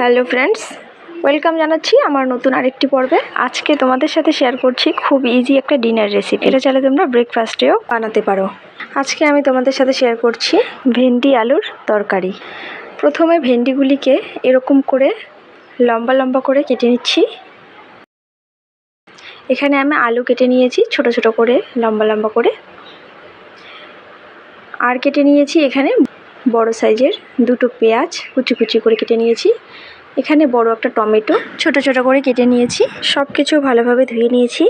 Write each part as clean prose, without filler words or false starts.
Hello friends, welcome জানাচ্ছি আমার নতুন আরেকটি পর্বে। আজকে তোমাদের সাথে শেয়ার করছি খুব ইজি একটা ডিনার রেসিপি। এটা চাইলে তোমরা ব্রেকফাস্টেও বানাতে পারো। আজকে আমি তোমাদের সাথে শেয়ার করছি ভেন্ডি আলুর তরকারি। প্রথমে ভেন্ডিগুলিকে এরকম করে লম্বা লম্বা করে কেটে নিচ্ছি। এখানে আমি আলু কেটে নিয়েছি ছোট ছোট করে লম্বা লম্বা করে, আর কেটে নিয়েছি এখানে বড় সাইজের দুটো পেঁয়াজ কুচি কুচি করে কেটে নিয়েছি। এখানে বড় একটা টমেটো ছোট ছোট করে কেটে নিয়েছি। সব কিছু ভালোভাবে ধুয়ে নিয়েছি।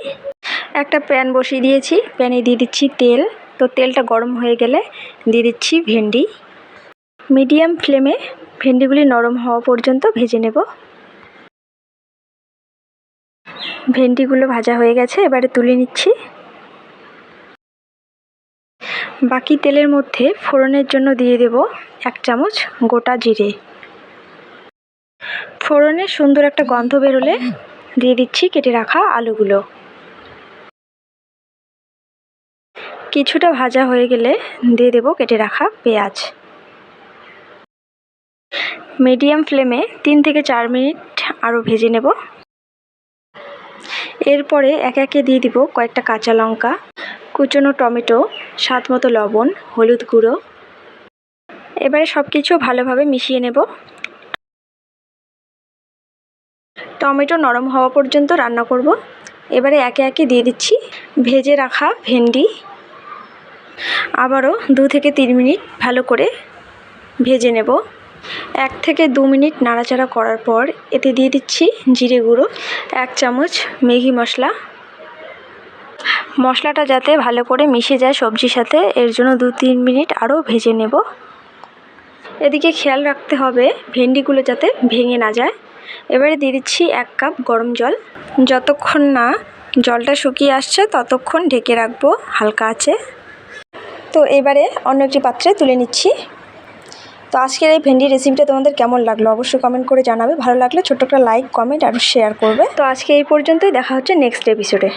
একটা প্যান বসিয়ে দিয়েছি, প্যানে দিয়ে দিচ্ছি তেল। তো তেলটা গরম হয়ে গেলে দিয়ে দিচ্ছি ভেন্ডি। মিডিয়াম ফ্লেমে ভেন্ডিগুলি নরম হওয়া পর্যন্ত ভেজে নেব। ভেন্ডিগুলো ভাজা হয়ে গেছে, এবারে তুলে নিচ্ছি। বাকি তেলের মধ্যে ফোড়নের জন্য দিয়ে দেব 1 চামচ গোটা জিরে। ফোড়নের সুন্দর একটা গন্ধ বেরোলে দিয়ে দিচ্ছি কেটে রাখা আলুগুলো। কিছুটা ভাজা হয়ে গেলে দিয়ে দেব কেটে রাখা পেঁয়াজ। মিডিয়াম ফ্লেমে 3 থেকে 4 মিনিট আরও ভেজে নেব। এরপরে একে একে দিয়ে দিব কয়েকটা কাঁচা লঙ্কা, কুচনো টমেটো, স্বাদ মতো লবণ, হলুদ গুঁড়ো। এবারে সব কিছু ভালোভাবে মিশিয়ে নেব। টমেটো নরম হওয়া পর্যন্ত রান্না করব। এবারে একে একে দিয়ে দিচ্ছি ভেজে রাখা ভেন্ডি। আবারও 2 থেকে 3 মিনিট ভালো করে ভেজে নেব। 1 থেকে 2 মিনিট নাড়াচাড়া করার পর এতে দিয়ে দিচ্ছি জিরে গুঁড়ো, 1 চামচ ম্যাগি মশলা। মশলাটা যাতে ভালো করে মিশে যায় সবজির সাথে, এর জন্য 2-3 মিনিট আরও ভেজে নেব। এদিকে খেয়াল রাখতে হবে ভেন্ডিগুলো যাতে ভেঙে না যায়। এবারে দিয়ে দিচ্ছি 1 কাপ গরম জল। যতক্ষণ না জলটা শুকিয়ে আসছে ততক্ষণ ঢেকে রাখবো হালকা আঁচে। তো এবারে অন্য একটি পাত্রে তুলে নিচ্ছি। তো আজকের এই ভেন্ডি রেসিপিটা তোমাদের কেমন লাগলো অবশ্যই কমেন্ট করে জানাবে। ভালো লাগলে ছোট্ট একটা লাইক, কমেন্ট আর শেয়ার করবে। তো আজকে এই পর্যন্তই, দেখা হচ্ছে নেক্সট এপিসোডে।